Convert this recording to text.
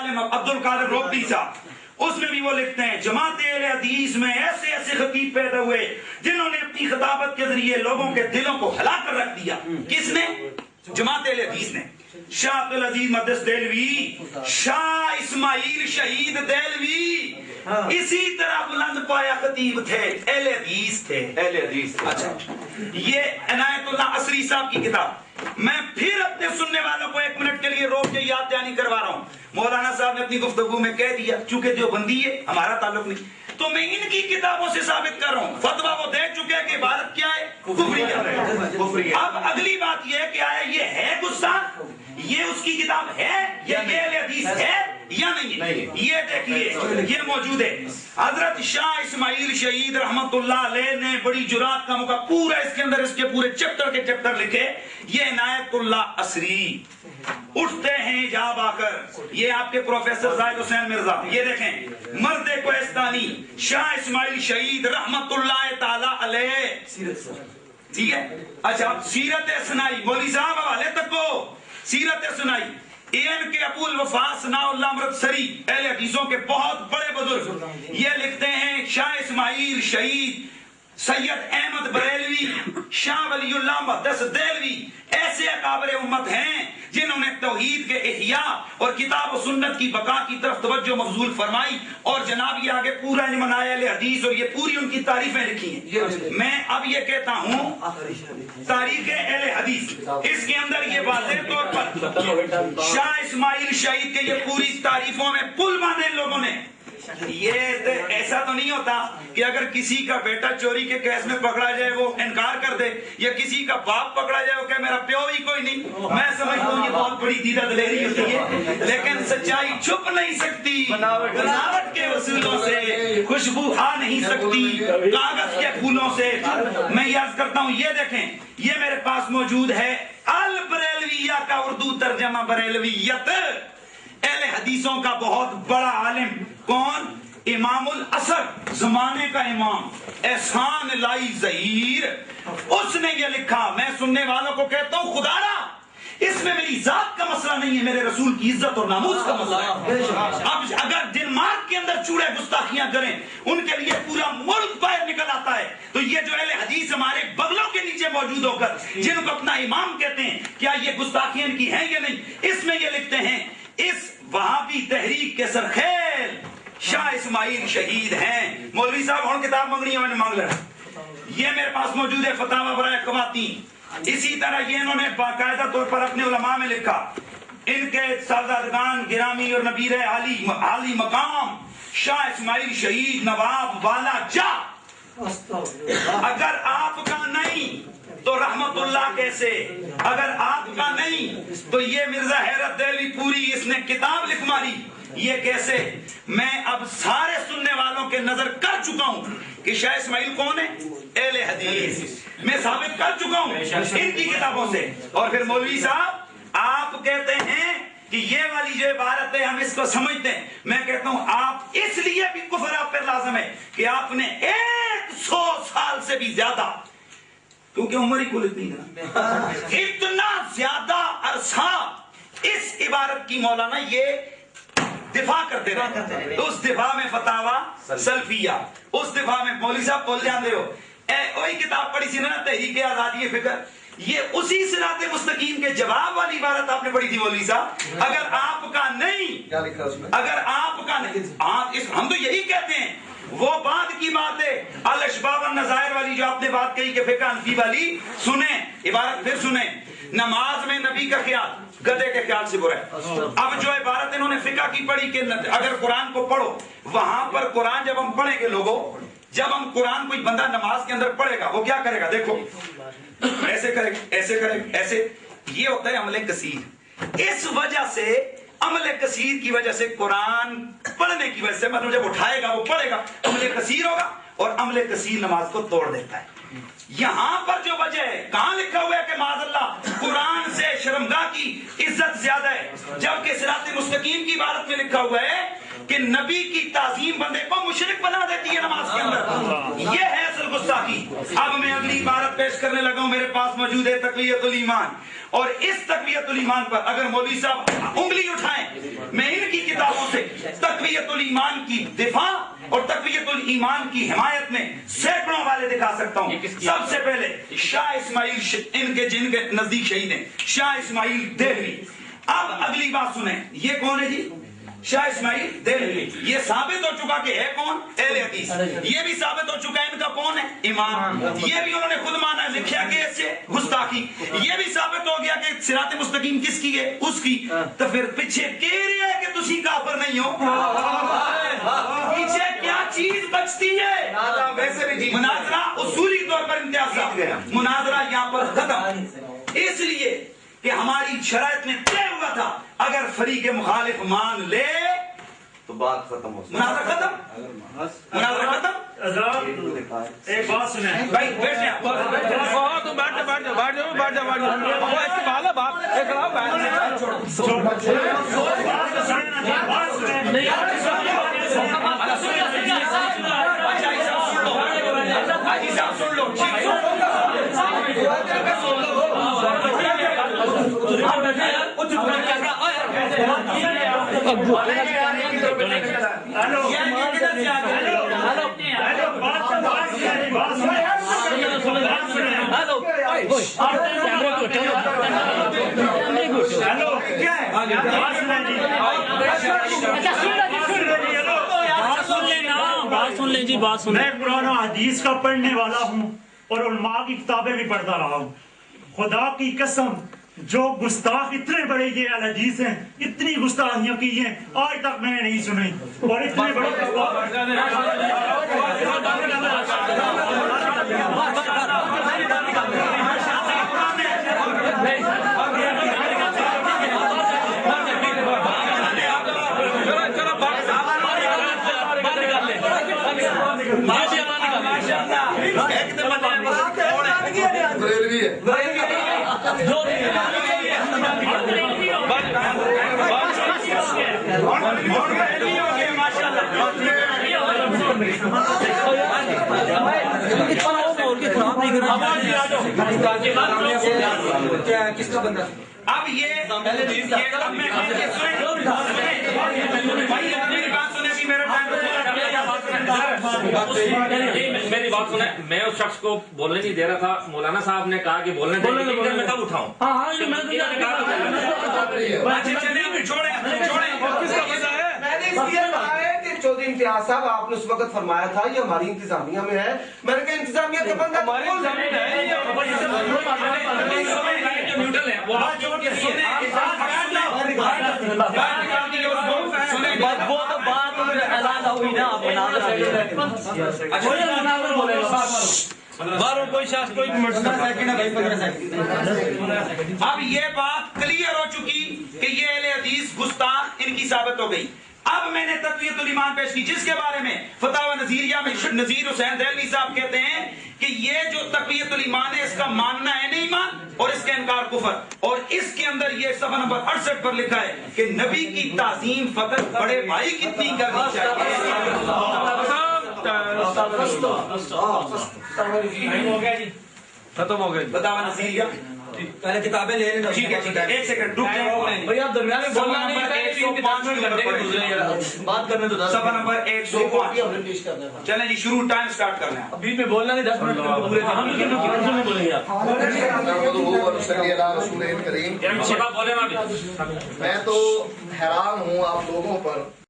عبد القادر روبی صاحب، اس میں بھی وہ لکھتے ہیں جماعت اہل حدیث میں ایسے ایسے خطیب پیدا ہوئے جنہوں نے اپنی خطابت کے ذریعے لوگوں کے دلوں کو ہلا کر رکھ دیا۔ کس نے؟ جماعت اہل حدیث نے۔ شاہ عبد العزیز مقدس دہلوی، شاہ اسماعیل شہید دہلوی اسی طرح بلند پایا خطیب تھے، اہل حدیث تھے، اہل حدیث۔ اچھا، یہ عنایت اللہ عصری صاحب کی کتاب، میں پھر اپنے سننے والوں کو 1 منٹ کے لیے روک کے یاد دہانی کروا رہا ہوں۔ مولانا صاحب نے اپنی گفتگو میں کہہ دیا چونکہ دیوبندی ہے، ہمارا تعلق نہیں، تو میں ان کی کتابوں سے ثابت کر رہا ہوں۔ فتویٰ وہ دے چکے کہ عبادت کیا ہے؟ کفریہ۔ اب اگلی بات یہ ہے کہ آیا یہ ہے گستاخ، یہ اس کی کتاب ہے یا یہ اہل حدیث ہے یا نہیں ہے؟ یہ دیکھیے، یہ موجود ہے۔ حضرت شاہ اسماعیل شہید رحمت اللہ علیہ نے بڑی جرات کا موقع پورا اس کے اندر اس کے پورے چیپٹر کے چیپٹر لکھے۔ یہ عنایت اللہ عصری اٹھتے ہیں جاب آ کر، یہ آپ کے پروفیسر زاہد حسین مرزا، یہ دیکھیں مرد کوہستانی شاہ اسماعیل شہید رحمت اللہ تعالی علیہ، ٹھیک ہے۔ اچھا، سیرت سنائی مولوی صاحب حوالے تک کو سیرت سنائی، این کے ابو الوفا ثناء اللہ امرتسری اہل حدیثوں کے بہت بڑے بزرگ، یہ لکھتے ہیں شاہ اسماعیل شہید سید احمد بریلوی شاہ ولی اللہ مقدس دہلوی ایسے اکابر امت ہیں جنہوں نے توحید کے احیاء اور کتاب و سنت کی بقا کی طرف توجہ مبذول فرمائی، اور جناب یہ آگے پورا علم اہل حدیث اور یہ پوری ان کی تعریفیں لکھی ہیں۔ میں اب یہ کہتا ہوں تاریخ اہل حدیث، اس کے اندر یہ واضح طور پر شاہ اسماعیل شہید کے یہ پوری تعریفوں میں پل باندھے ان لوگوں نے۔ یہ ایسا تو نہیں ہوتا کہ اگر کسی کا بیٹا چوری کے کیس میں پکڑا جائے وہ انکار کر دے، یا کسی کا باپ پکڑا جائے وہ کہ میرا پیو ہی کوئی نہیں۔ میں سمجھتا ہوں یہ بہت بڑی دیدہ دلیری ہوتی ہے، لیکن سچائی چھپ نہیں سکتی، بناوٹ کے اصولوں سے خوشبو آ نہیں سکتی، کاغذ کے پھولوں سے۔ میں یاد کرتا ہوں، یہ دیکھیں یہ میرے پاس موجود ہے البریلویہ کا اردو ترجمہ بریلویت، اہل حدیثوں کا بہت بڑا عالم، کون؟ امام الاثر، زمانے کا امام احسان لائی ظہیر، اس نے یہ لکھا۔ میں سننے والوں کو کہتا ہوں خدا را اس میں میری ذات کا مسئلہ نہیں ہے، میرے رسول کی عزت اور ناموس کا مسئلہ ہے۔ اب اگر ڈنمارک کے اندر چوڑے گستاخیاں کریں ان کے لیے پورا ملک باہر نکل آتا ہے، تو یہ جو اہل حدیث ہمارے بغلوں کے نیچے موجود ہو کر جن کو اپنا امام کہتے ہیں، کیا یہ گستاخیاں ان کی ہیں یا نہیں؟ اس میں یہ لکھتے ہیں اس وہابی تحریک کے سرخیل شاہ اسماعیل شہید ہیں۔ مولوی صاحب اور کتاب منگنی ہے، میں نے مانگ لیا، یہ میرے پاس موجود ہے، فتاوی برائے خواتین۔ اسی طرح یہ انہوں نے باقاعدہ طور پر اپنے علماء میں لکھا، ان کے سازادگان گرامی اور نبیر عالی مقام شاہ اسماعیل شہید نواب والا جا، اگر آپ کا نہیں تو رحمت اللہ کیسے، اگر آپ کا نہیں تو یہ مرزا حیرت دہلوی پوری اس نے کتاب لکھ ماری، یہ کیسے؟ میں اب سارے سننے والوں کے نظر کر چکا ہوں کہ شاہ اسماعیل کون ہے؟ اہل حدیث، میں ثابت کر چکا ہوں ان کی کتابوں سے۔ اور پھر مولوی صاحب آپ کہتے ہیں کہ یہ والی جو عبارت ہے ہم اس کو سمجھتے ہیں، میں کہتا ہوں آپ اس لیے بھی کفر آپ پر لازم ہے کہ آپ نے 100 سال سے بھی زیادہ، کیونکہ عمر ہی کل اتنی ہے، اتنا زیادہ عرصہ اس عبارت کی مولانا یہ دفاع کرتے رہے۔ اس دفاع میں فتاوی سلفیہ، اس دفاع میں مولوی صاحب بول جاندے ہو، وہی کتاب پڑھی سی نا تحریک آزادی فکر، یہ اسی صراط مستقیم کے جواب والی عبارت آپ نے پڑھی تھی مولوی صاحب۔ اگر آپ کا نہیں، اگر آپ کا نہیں، ہم تو یہی کہتے ہیں، وہ بعد کی بات ہے الاشباہ والنظائر والی جو آپ نے بات کہی کہ فقہ حنفی والی، سنیں عبارت پھر سنیں، نماز میں نبی کا خیال گدھے کے خیال سے برا ہے۔ اب جو عبارت انہوں نے فقہ کی پڑھی کہ اگر قرآن کو پڑھو، وہاں پر قرآن جب ہم پڑھیں گے لوگوں، جب ہم قرآن کوئی بندہ نماز کے اندر پڑھے گا وہ کیا کرے گا؟ دیکھو ایسے کرے گا، ایسے کرے گا، ایسے، یہ ہوتا ہے عمل کثیر۔ اس وجہ سے عمل کثیر کی وجہ سے قرآن پڑھنے کی وجہ سے مطلب جب اٹھائے گا وہ پڑھے گا، عمل کثیر ہوگا، اور عمل کثیر نماز کو توڑ دیتا ہے۔ یہاں پر جو وجہ ہے، کہاں لکھا ہوا ہے کہ معاذ اللہ قرآن سے شرمگاہ کی عزت زیادہ ہے، جبکہ صراط مستقیم کی عبارت میں لکھا ہوا ہے کہ نبی کی تعظیم بندے کو مشرک بنا دیتی ہے نماز کے اندر۔ یہ ہے اصل گستاخی۔ اب میں اگلی عبارت پیش کرنے لگا ہوں، میرے پاس موجود ہے تقویۃ الایمان، اور اس تقویۃ الایمان پر اگر مولوی صاحب انگلی اٹھائیں میں ان کی کتابوں تقویت الایمان کی دفاع اور تقویت الایمان کی حمایت میں سینکڑوں والے دکھا سکتا ہوں. سب سے پہلے شاہ اسماعیل جن کے نزدیک شہید ہیں شاہ اسماعیل دہلوی. اب اگلی بات سنیں, یہ کون ہے جی؟ شاہ اسماعیل دہلوی. یہ ثابت ہو چکا کہ ہے کون؟ اہل حدیث. یہ بھی ثابت ہو چکا ہے ان کا کون ہے؟ امام. یہ بھی انہوں نے خود مانا لکھا کہ ایسے گستاخی. یہ بھی ثابت ہو گیا کہ صراط مستقیم کس کی ہے؟ اس کی. تو پھر پیچھے کہہ رہی ہے کہ تسی کافر نہیں ہو. پیچھے کیا چیز بچتی ہے؟ مناظرہ اصولی طور پر امتیازات. مناظرہ یہاں پر ختم, اس لیے کہ ہماری شرائط میں طے ہوا تھا اگر فریق مخالف مان لے تو بات ختم ہو. مناظرہ ختم, مناظرہ ختم. ایک بات سنیں بھائی بیٹھ جائیں. میں قرآن و حدیث کا پڑھنے والا ہوں اور علماء کی کتابیں بھی پڑھتا رہا ہوں. خدا کی قسم جو گستاخ اتنے بڑے یہ الحدیث ہیں, اتنی گستاخیاں کی ہیں آج تک میں نے نہیں سنی. اور اتنے بڑے کس کا بندہ اب یہ میری بات سنیں, میں اس شخص کو بولنے نہیں دے رہا تھا. مولانا صاحب نے کہا کہ بولنے دیں, میں کب اٹھاؤں؟ چودھری امتیاز صاحب آپ نے اس وقت فرمایا تھا یہ ہماری انتظامیہ میں ہے. میں نے کہا انتظامیہ کا بندہ اب یہ بات کلیئر ہو چکی کہ یہ اہل حدیث گستاخ ان کی ثابت ہو گئی. اب میں نے تقویت الایمان پیش کی جس کے بارے میں فتاوی نظیریہ میں نذیر حسین دہلوی صاحب کہتے ہیں کہ یہ جو تقویت الایمان ہے اس کا ماننا ہے نہیں ایمان اور اس کا انکار کفر. اور اس کے اندر یہ صفحہ نمبر 68 پر لکھا ہے کہ نبی کی تعظیم فقط بڑے بھائی کتنی کرنی چاہیے. ختم ہو گئے. فتاوی نظیریہ پہلے کتابیں لے لیں. ٹھیک ہے ایک سیکنڈ رک جائیں بھائی آپ درمیان میں بولنا نہیں, بات کرنے تو صفحہ نمبر 105. چلیں جی شروع, ٹائم سٹارٹ کر لیں. بیچ میں بولنا نہیں, 10 منٹ پورے بولیں گے آپ. بولے میں تو حیران ہوں آپ لوگوں پر